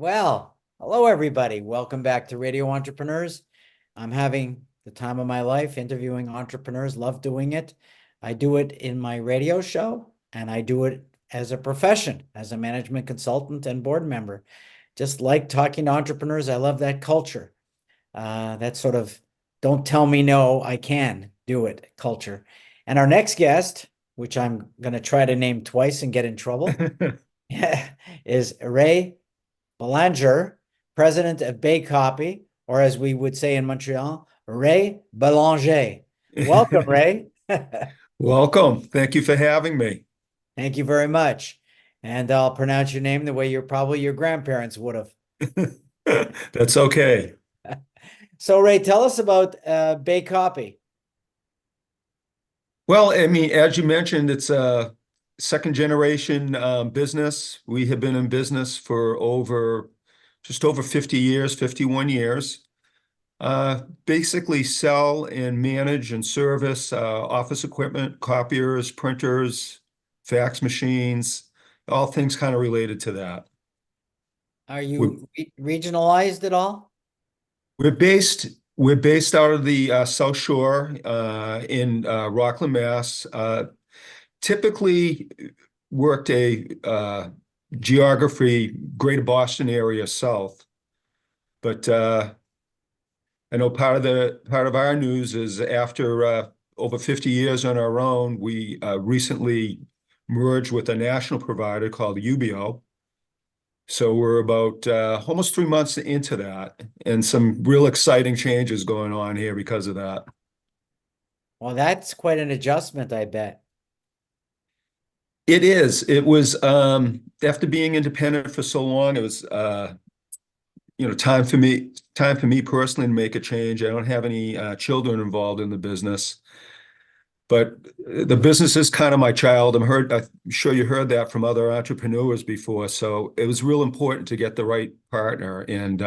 Well, hello everybody. Welcome back to Radio Entrepreneurs. I'm having the time of my life interviewing entrepreneurs. Love doing it. I do it in my radio show and I do it as a profession, as a management consultant and board member. Just like talking to entrepreneurs. I love that culture. That sort of don't tell me no, I can do it culture. And our next guest, which I'm going to try to name twice and get in trouble, is Ray Belanger, president of Bay Copy, or as we would say in Montreal, Ray Belanger. Welcome, Ray. Welcome. Thank you for having me. Thank you very much. And I'll pronounce your name the way your grandparents would have. That's okay. So, Ray, tell us about Bay Copy. Well, I mean, as you mentioned, it's a second generation business. We have been in business for just over 50 years, 51 years. Basically sell and manage and service office equipment, copiers, printers, fax machines, all things kind of related to that. Are We're, you regionalized at all? we're based out of the South Shore in Rockland, Mass. Typically worked a geography, Greater Boston area south, but I know part of our news is after over 50 years on our own, we recently merged with a national provider called UBEO. So we're about almost 3 months into that, and some real exciting changes going on here because of that. Well, that's quite an adjustment, I bet. It is. It was after being independent for so long, it was time for me personally to make a change. I don't have any children involved in the business, but the business is kind of my child. I'm sure you heard that from other entrepreneurs before. So it was real important to get the right partner. And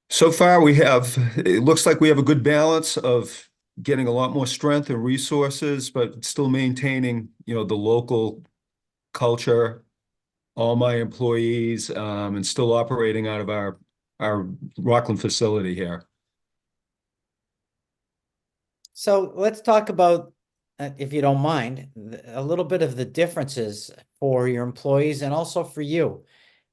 so far it looks like we have a good balance of getting a lot more strength and resources, but still maintaining, the local culture, all my employees, and still operating out of our Rockland facility here. So let's talk about, if you don't mind, a little bit of the differences for your employees and also for you.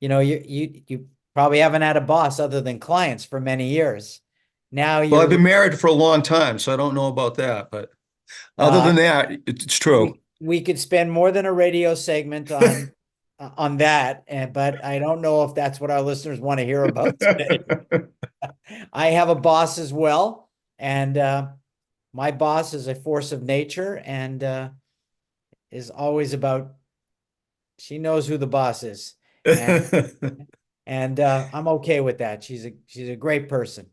You probably haven't had a boss other than clients for many years. Now Well, I've you're been married for a long time, so I don't know about that, but other uh, than that, it's true. we could spend more than a radio segment on that, but I don't know if that's what our listeners want to hear about today. I have a boss as well, and my boss is a force of nature and is always about, she knows who the boss is. And I'm okay with that. She's a great person.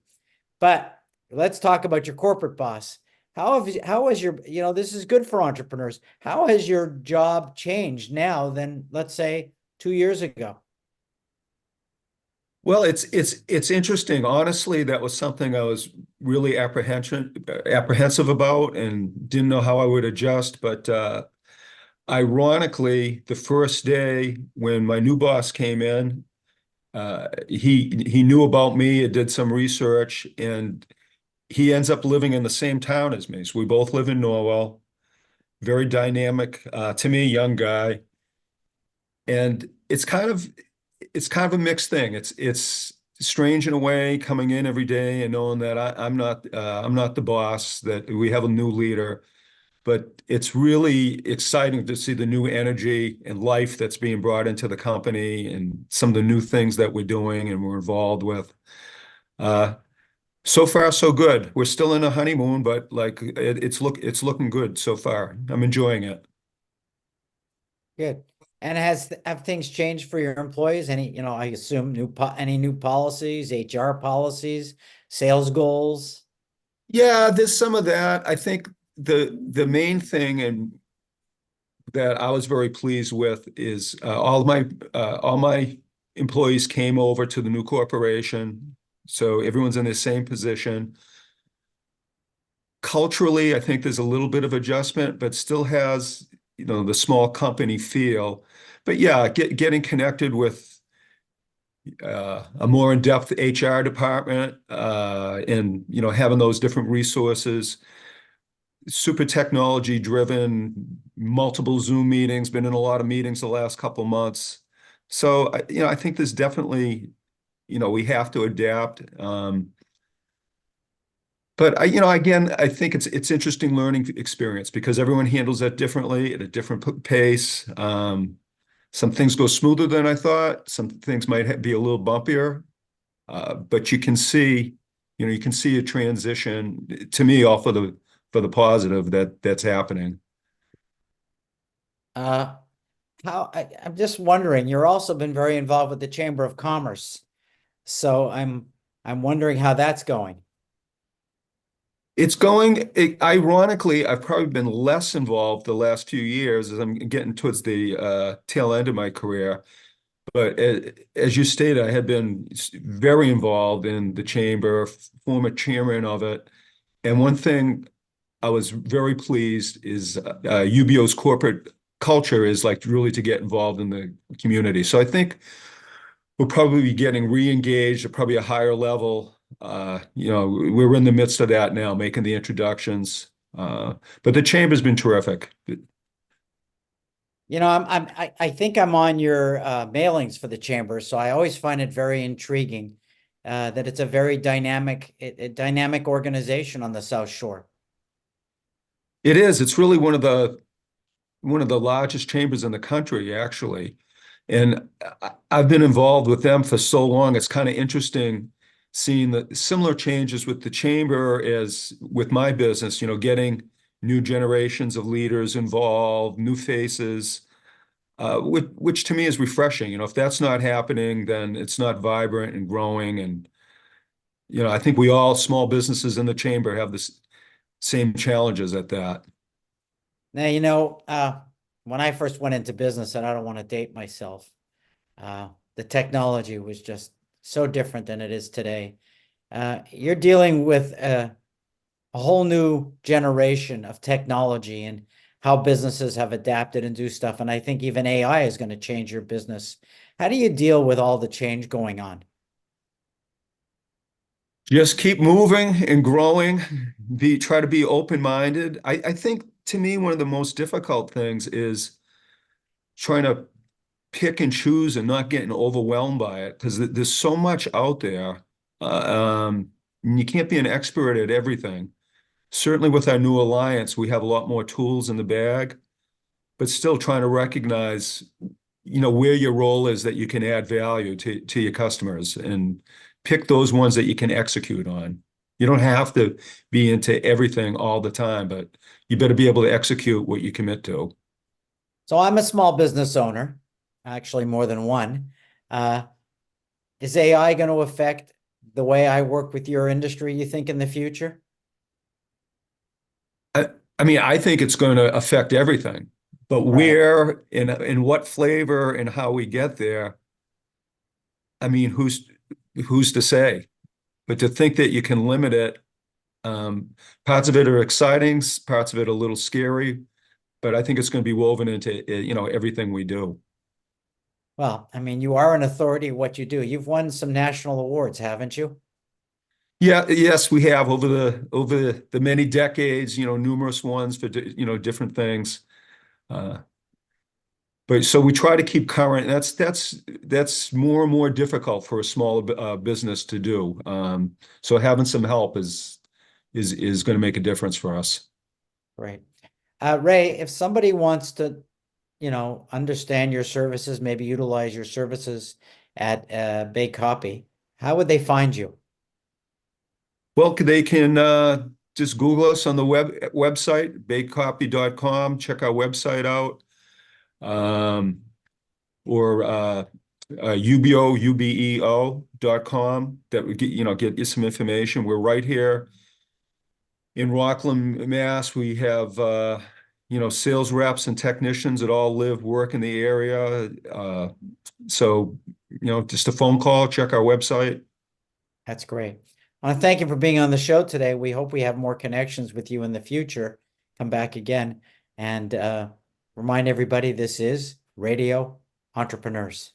But let's talk about your corporate boss. How has your, this is good for entrepreneurs. How has your job changed now than, let's say, 2 years ago? Well, it's interesting. Honestly, that was something I was really apprehensive about and didn't know how I would adjust. But ironically, the first day when my new boss came in, he knew about me, did some research, and he ends up living in the same town as me. So we both live in Norwell. Very dynamic, to me, young guy. And it's kind of a mixed thing. It's strange in a way coming in every day and knowing that I'm not the boss, that we have a new leader, but it's really exciting to see the new energy and life that's being brought into the company and some of the new things that we're doing and we're involved with. Uh, so far, so good. We're still in a honeymoon, but like it's looking good so far. I'm enjoying it. Good. And have things changed for your employees? I assume any new policies, HR policies, sales goals? Yeah, there's some of that. I think the main thing and that I was very pleased with is all my employees came over to the new corporation, so everyone's in the same position. Culturally, I think there's a little bit of adjustment, but still has, the small company feel. But yeah, getting connected with, a more in-depth HR department, and having those different resources. Super technology driven, multiple Zoom meetings, been in a lot of meetings the last couple of months. So, I think there's definitely, we have to adapt. But again, I think it's interesting learning experience because everyone handles that differently at a different pace. Some things go smoother than I thought. Some things might be a little bumpier. But you can see a transition to me all for the positive that's happening. Uh, I'm just wondering, you're also been very involved with the Chamber of Commerce. So I'm wondering how that's going. Ironically, I've probably been less involved the last few years as I'm getting towards the tail end of my career. But as you stated, I had been very involved in the chamber, former chairman of it. And one thing I was very pleased is UBEO's corporate culture is like really to get involved in the community. So I think we'll probably be getting re-engaged at probably a higher level. We're in the midst of that now, making the introductions. But the chamber's been terrific. I think I'm on your mailings for the chamber, so I always find it very intriguing that it's a very dynamic organization on the South Shore. It is. It's really one of the largest chambers in the country, actually. And I've been involved with them for so long. It's kind of interesting seeing the similar changes with the chamber as with my business, getting new generations of leaders involved, new faces, which to me is refreshing. If that's not happening, then it's not vibrant and growing. And, I think we all, small businesses in the chamber, have the same challenges at that. Now, when I first went into business, and I don't want to date myself, the technology was just so different than it is today. You're dealing with a whole new generation of technology and how businesses have adapted and do stuff. And I think even AI is going to change your business. How do you deal with all the change going on? Just keep moving and growing. Try to be open-minded. I think to me, one of the most difficult things is trying to pick and choose and not getting overwhelmed by it because there's so much out there. And you can't be an expert at everything. Certainly with our new alliance, we have a lot more tools in the bag, but still trying to recognize, where your role is that you can add value to your customers and pick those ones that you can execute on. You don't have to be into everything all the time, but you better be able to execute what you commit to. So I'm a small business owner, actually more than one. Uh, is AI going to affect the way I work with your industry, you think, in the future? I mean, I think it's going to affect everything, but Right. where and what flavor and how we get there, I mean, who's to say? But to think that you can limit it, parts of it are exciting, parts of it are a little scary, but I think it's going to be woven into, everything we do. Well, I mean, you are an authority at what you do. You've won some national awards, haven't you? Yeah, yes, we have over the many decades, numerous ones for different things. Uh, but so we try to keep current. That's more and more difficult for a small business to do. So having some help is going to make a difference for us. Right. Ray, if somebody wants to, understand your services, maybe utilize your services at Bay Copy, how would they find you? Well, they can just Google us on the website, bakecopy.com. Check our website out. Um, or UBEO.com that would get you some information. We're right here in Rockland, Mass. We have sales reps and technicians that all work in the area. So just a phone call, check our website. That's great. I want to thank you for being on the show today. We hope we have more connections with you in the future. Come back again and remind everybody this is Radio Entrepreneurs.